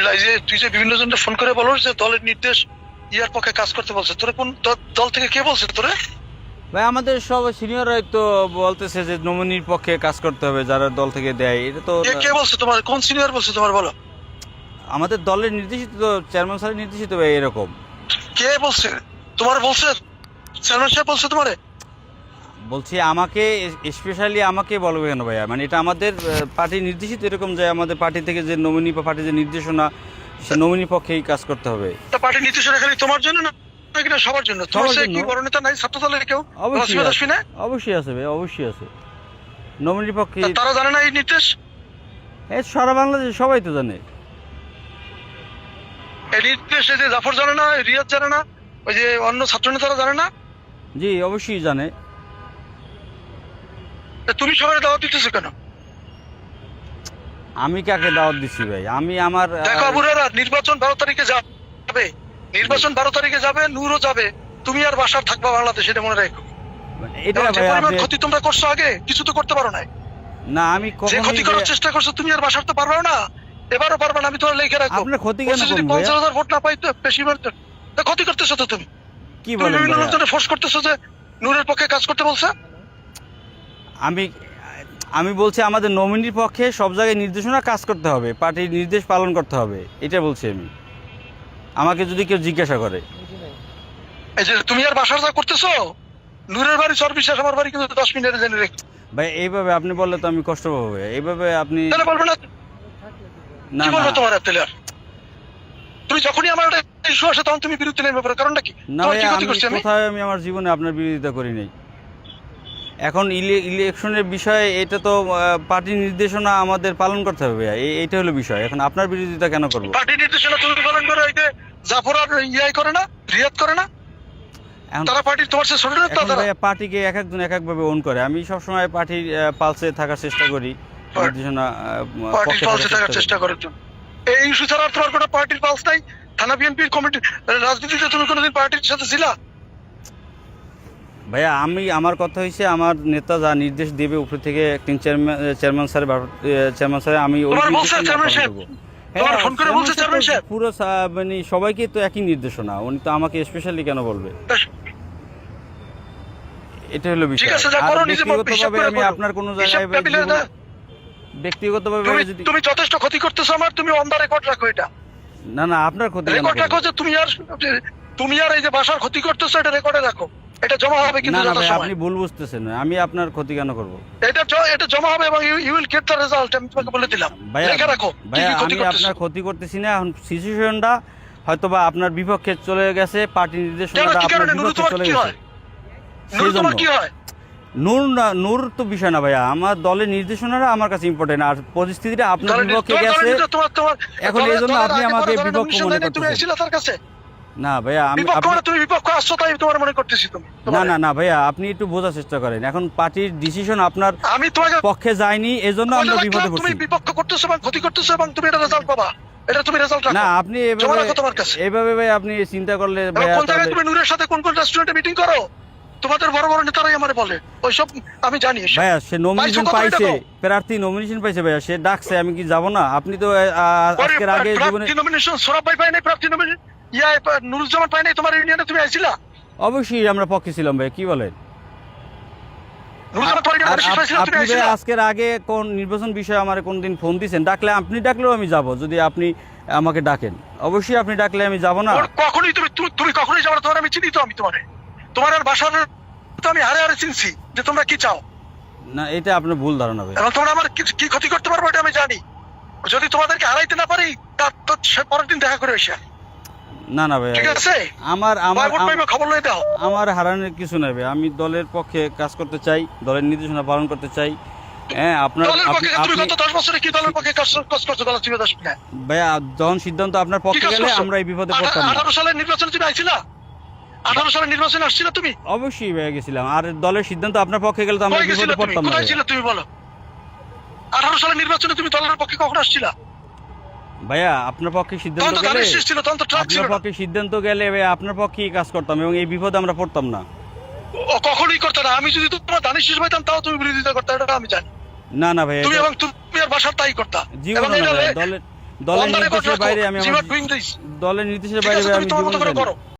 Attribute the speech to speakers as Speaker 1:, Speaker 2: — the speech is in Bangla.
Speaker 1: আলহামদুলিল্লাহ। এই যে তুই যে বিভিন্ন জনকে ফোন করে বলো যে দলের নির্দেশ ইয়ার পক্ষে কাজ করতে বলছে, তোরে কোন দল থেকে কে বলছে তোরে?
Speaker 2: ভাই আমাদের সব সিনিয়ররাই তো বলতেছে যে নমিনির পক্ষে কাজ করতে হবে, যারা দল থেকে দেয়। এটা তো
Speaker 1: কে বলছে তোমার? কোন সিনিয়র বলছে তোমার বলো?
Speaker 2: আমাদের দলের নির্দেশিত, তো চেয়ারম্যান স্যারের নির্দেশিত ভাই এরকম।
Speaker 1: কে বলছে তোমার? বলছে চেয়ারম্যান সাহেব বলছে তোমারে?
Speaker 2: বলছি আমাকে, স্পেশালি আমাকে বলবে কেন ভাইয়া? মানে এটা আমাদের পার্টি নির্দেশিত এরকম যে আমাদের পার্টি থেকে যে নমিনি বা পার্টির যে নির্দেশনা, সে নমিনির পক্ষেই কাজ করতে হবে।
Speaker 1: তা পার্টি নির্দেশনা খালি তোমার জন্য না নাকি না সবার জন্য? তোমার সে কি বড় নেতা নাই ছাত্র দলের কেউ?
Speaker 2: অবশ্যই
Speaker 1: আসবি না?
Speaker 2: অবশ্যই আছে ভাই, অবশ্যই আছে নমিনির পক্ষে।
Speaker 1: তারা জানে না এই নির্দেশ?
Speaker 2: এই সারা বাংলাদেশ সবাই তো জানে
Speaker 1: এই নির্দেশ। এই যে জাফর জানে না, রিয়াজ জানে না, ওই যে অন্য ছাত্র নেতারা জানে না?
Speaker 2: জি অবশ্যই জানে।
Speaker 1: তুমি সবাই দাওয়াত দিতেছো কেন?
Speaker 2: আমি কাকে দাওয়াত দিচ্ছি ভাই? আমি আমার
Speaker 1: দেখো আবুরারা, নির্বাচন 12 তারিখে যাবে, নির্বাচন 12 তারিখে যাবে, নূরও যাবে, তুমি আর বাসার থাকবা বাংলাদেশে, এটা মনে রাখো।
Speaker 2: এটা
Speaker 1: যে
Speaker 2: ভাই
Speaker 1: পরিমাণ
Speaker 2: আপনি,
Speaker 1: ক্ষতি তোমরা করছো আগে কিছু তো করতে পারো না।
Speaker 2: না আমি
Speaker 1: যে ক্ষতি
Speaker 2: কখনোই
Speaker 1: করার চেষ্টা করছো তুমি আর বাসার তো পারবে না, এবারও পারবে না। আমি তোমার লিখে রাখবো।
Speaker 2: আপনার ক্ষতি কেন
Speaker 1: যদি
Speaker 2: করবো ভাইয়া?
Speaker 1: 50,000 ভোট না পাই তো বেশি ক্ষতি করতেছো তো তুমি।
Speaker 2: কি
Speaker 1: তুমি
Speaker 2: বলেন
Speaker 1: বিভিন্ন
Speaker 2: ভাইয়া?
Speaker 1: লোকজনে ফোর্স করতেছো যে নূরের পক্ষে কাজ করতে বলছে।
Speaker 2: আমি আমি বলছি আমাদের নমিনির পক্ষে সব জায়গায় নির্দেশনা কাজ করতে হবে, পার্টির নির্দেশ পালন করতে হবে, এটা বলছি আমি। আমাকে যদি কেউ জিজ্ঞাসা করে,
Speaker 1: এই যে তুমি আর বাসার যা করতেছো, নূরের বাড়ি চরবিশ্বাস, আমার বাড়ি কিন্তু 10 মিনিটে জেনে রেখে।
Speaker 2: ভাই এইভাবে আপনি বললে তো আমি কষ্ট পাবো ভাই। এইভাবে আপনি
Speaker 1: তাহলে বলবে না?
Speaker 2: না
Speaker 1: কি বলবে
Speaker 2: না
Speaker 1: তোমার তেলে? আর তুমি যখনই আমার একটা ইস্যু আসে তখন তুমি বিরুদ্ধে নেমে পড়ো, কারণটা কি?
Speaker 2: না
Speaker 1: তোমার
Speaker 2: ভাই,
Speaker 1: কি ক্ষতি
Speaker 2: আমি
Speaker 1: করছি আমি?
Speaker 2: কোথায় আমি আমার জীবনে আপনার বিরোধিতা করি নাই। এখন ইলেকশনের বিষয়ে এটা তো পার্টির নির্দেশনা আমাদের পালন করতে হবে ভাইয়া, এইটা হলো বিষয়। এখন আপনার বিরোধিতা কেন করবো?
Speaker 1: পার্টি নির্দেশনা তুমি পালন করো, এই যে জাফর আর ইয়াই করে না, রিয়াদ করে না?
Speaker 2: এখন
Speaker 1: তারা পার্টির তোমার সে ছোট নেতা
Speaker 2: এখন
Speaker 1: তারা।
Speaker 2: ভাইয়া পার্টিকে এক একজন এক একভাবে ওন করে। আমি সবসময় পার্টির পালসে থাকার চেষ্টা করি, নির্দেশনা
Speaker 1: পার্টির
Speaker 2: পক্ষে
Speaker 1: পালসে থাকার
Speaker 2: করি।
Speaker 1: চেষ্টা করার জন্য এই ইস্যু ছাড়া আর তোমার কোনো পার্টির পালস নাই? থানা বিএনপির কমিটি রাজনীতিতে তুমি কোনোদিন পার্টির সাথে ছিলা?
Speaker 2: ভাইয়া আমি, আমার কথা হয়েছে আমার নেতা যা নির্দেশ দেবে উপর থেকে একদিন চেয়ারম্যান স্যার আমি ওই
Speaker 1: তোমার বলছে
Speaker 2: নির্দেশনা
Speaker 1: চেয়ারম্যান
Speaker 2: পালন
Speaker 1: সাহেব?
Speaker 2: করবো।
Speaker 1: তোমার
Speaker 2: হ্যাঁ,
Speaker 1: ফোন করে বলছে চেয়ারম্যান সাহেব?
Speaker 2: পুরো মানে সবাইকে তো একই নির্দেশনা, উনি তো আমাকে স্পেশালি কেন বলবে? এটা হলো
Speaker 1: ঠিক
Speaker 2: বিষয়।
Speaker 1: আছে, যা
Speaker 2: আর
Speaker 1: করো নিজে হিসাব
Speaker 2: ব্যক্তিগতভাবে
Speaker 1: করে
Speaker 2: আমি
Speaker 1: করো।
Speaker 2: আপনার কোনো
Speaker 1: হিসাব
Speaker 2: জায়গায়
Speaker 1: টেবিলে না।
Speaker 2: ব্যক্তিগতভাবে যদি
Speaker 1: তুমি যথেষ্ট ক্ষতি করতেছো আমার, তুমি অন দা রেকর্ড রাখো এটা।
Speaker 2: না না আপনার ক্ষতি কেন
Speaker 1: রেকর্ড রাখো
Speaker 2: করবো?
Speaker 1: যে তুমি আর এই যে বাসার ক্ষতি করতেছো, এটা রেকর্ডে রাখো। এটা জমা হবে কিন্তু
Speaker 2: না না ভাই,
Speaker 1: যথাসময়ে।
Speaker 2: আপনি ভুল বুঝতেছেন। আমি আপনার ক্ষতি কেন করবো?
Speaker 1: এটা জমা হবে এবং you will get the result. আমি তোমাকে বলে দিলাম,
Speaker 2: ভাইয়া
Speaker 1: লেখা রাখো কি
Speaker 2: ভাইয়া
Speaker 1: কি ক্ষতি
Speaker 2: আমি
Speaker 1: করতেছো।
Speaker 2: আপনার ক্ষতি করতেছি না। এখন সিচুয়েশনটা হয়তো বা আপনার বিপক্ষে চলে গেছে, পার্টি
Speaker 1: কেন,
Speaker 2: নির্দেশনাটা
Speaker 1: কি
Speaker 2: আপনার
Speaker 1: কারণে? নুরু
Speaker 2: বিপক্ষে
Speaker 1: তোমার
Speaker 2: চলে
Speaker 1: কি
Speaker 2: গেছে।
Speaker 1: হয়? নুরু তোমার কি হয়?
Speaker 2: নূর না, নূর তো বিষয় না ভাইয়া, আমার দলের নির্দেশনাটা আমার কাছে ইম্পর্টেন্ট। আর পরিস্থিতিটা আপনার বিপক্ষে গেছে, এখন এই জন্য আপনি আমাকে বিপক্ষ মনে
Speaker 1: তুমি
Speaker 2: করতেছেন।
Speaker 1: এসেছিলে তার কাছে?
Speaker 2: না ভাইয়া
Speaker 1: বিপক্ষ মানে তুমি বিপক্ষ আসছো তাই তোমার মনে করতেছি তুমি।
Speaker 2: না না না ভাইয়া, আপনি একটু বোঝার চেষ্টা করেন। এখন পার্টির ডিসিশন আপনার
Speaker 1: আমি তোমাকে
Speaker 2: পক্ষে যায়নি, এজন্য আমরা বিপদে
Speaker 1: তুমি
Speaker 2: পড়ছি।
Speaker 1: বিপক্ষ করতেছো এবং ক্ষতি করতেছো এবং তুমি এটা রেজাল্ট পাবা। এটা তুমি রেজাল্ট রাখো।
Speaker 2: না আপনি
Speaker 1: জমা
Speaker 2: এভাবে
Speaker 1: রাখো তোমার কাছে।
Speaker 2: এভাবে ভাই আপনি চিন্তা করলে
Speaker 1: এবং
Speaker 2: ভাইয়া
Speaker 1: কোন জায়গায়
Speaker 2: তাহলে
Speaker 1: তুমি নূরের সাথে কোন কোন রেস্টুরেন্টে মিটিং করো, তোমাদের বড় বড় নেতারাই আমারে বলে ওইসব আমি জানি।
Speaker 2: ভাইয়া সে নমিনেশন
Speaker 1: পাইছো কত
Speaker 2: পাইছে,
Speaker 1: টাকা?
Speaker 2: প্রার্থী নমিনেশন পাইছে ভাইয়া, সে ডাকছে, আমি কি যাব না? আপনি তো আজকের আগে জীবনে
Speaker 1: প্রার্থী নমিনেশন সোরাব ভাই পাই নাই, প্রার্থী নমিনেশন নুরুজ্জামান পাই নাই, তোমার ইউনিয়নে তুমি আইছিলা?
Speaker 2: অবশ্যই আমরা পক্ষে ছিলাম ভাই, কি বলেন?
Speaker 1: নুরুজ্জামান তোমার ইউনিয়নে বিশেষ পাইছিলা, তুমি
Speaker 2: আপনি ভাই
Speaker 1: আইছিলা?
Speaker 2: আজকের আগে কোন নির্বাচন বিষয়ে আমার কোনদিন ফোন দিয়েছেন? ডাকলে, আপনি ডাকলেও আমি যাব, যদি আপনি আমাকে ডাকেন। অবশ্যই আপনি ডাকলে আমি যাব না?
Speaker 1: কখনোই তুমি কখনোই যাবে না। তোমার আমি চিনি তো, আমি তোমার আর বাসার তো আমি হারে হারে চিনছি যে তোমরা কি চাও।
Speaker 2: না এটা আপনার ভুল ধারণা ভাই।
Speaker 1: এবং তোমরা আমার কি ক্ষতি করতে পারবো এটা আমি জানি। যদি তোমাদেরকে হারাইতে না পারি তার তো সে পরের দিন দেখা করে এসে।
Speaker 2: না না ভাই,
Speaker 1: ঠিক আছে,
Speaker 2: আমার আমার
Speaker 1: ভোট পাইবে খবর লই দাও।
Speaker 2: আমার হারানোর কিছু নাই ভাই। আমি দলের পক্ষে কাজ করতে চাই, দলের নির্দেশনা পালন করতে চাই। হ্যাঁ আপনার
Speaker 1: দলের পক্ষে তুমি
Speaker 2: আপনি
Speaker 1: গত 10 বছরে কি দলের পক্ষে কাজ করছো? দলের তুমি 10 না
Speaker 2: ভাইয়া, যখন সিদ্ধান্ত আপনার
Speaker 1: কি
Speaker 2: পক্ষে
Speaker 1: কাজ
Speaker 2: গেলে
Speaker 1: করছো?
Speaker 2: আমরা এই বিপদে পড়তাম না।
Speaker 1: 18 সালের নির্বাচনে তুমি আইছিলা? 18 সালের নির্বাচনে আসছিলা তুমি?
Speaker 2: অবশ্যই ভাইয়া গেছিলাম। আর দলের সিদ্ধান্ত আপনার পক্ষে গেলে তো আমরা
Speaker 1: কই
Speaker 2: এই
Speaker 1: গেছিলা
Speaker 2: বিপদে
Speaker 1: তুমি?
Speaker 2: পড়তাম না
Speaker 1: কোথায়
Speaker 2: ভাইয়া।
Speaker 1: ছিলা তুমি বলো? 18 সালের নির্বাচনে তুমি দলের পক্ষে কখন আসছিলা?
Speaker 2: ভাইয়া আপনার পক্ষে সিদ্ধান্ত
Speaker 1: তখন তো
Speaker 2: গেলে,
Speaker 1: দানের শেষ ছিল, তখন তো ট্রাক ছিল
Speaker 2: আপনার
Speaker 1: না।
Speaker 2: পক্ষে সিদ্ধান্ত গেলে ভাইয়া আপনার পক্ষেই কাজ করতাম এবং এই বিপদে আমরা পড়তাম না।
Speaker 1: ও কখনোই করতে না। আমি যদি তোমার দানের শেষ পাইতাম তাও তুমি বিরোধিতা করতে, এটা আমি জানি।
Speaker 2: না না ভাইয়া,
Speaker 1: তুমি এবং তুমি আর বাসার তাই করতা। এবং
Speaker 2: জীবনে না
Speaker 1: এটা
Speaker 2: ভাইয়া, দলের দলের
Speaker 1: On the record
Speaker 2: নির্দেশের
Speaker 1: রাখো,
Speaker 2: বাইরে আমি
Speaker 1: you
Speaker 2: আমার
Speaker 1: are doing this।
Speaker 2: দলের নির্দেশের
Speaker 1: ঠিক
Speaker 2: বাইরে
Speaker 1: আছে,
Speaker 2: ভাই
Speaker 1: তুমি
Speaker 2: আমি
Speaker 1: তোমার মতো
Speaker 2: জীবনে
Speaker 1: করে
Speaker 2: যাই না।
Speaker 1: করো।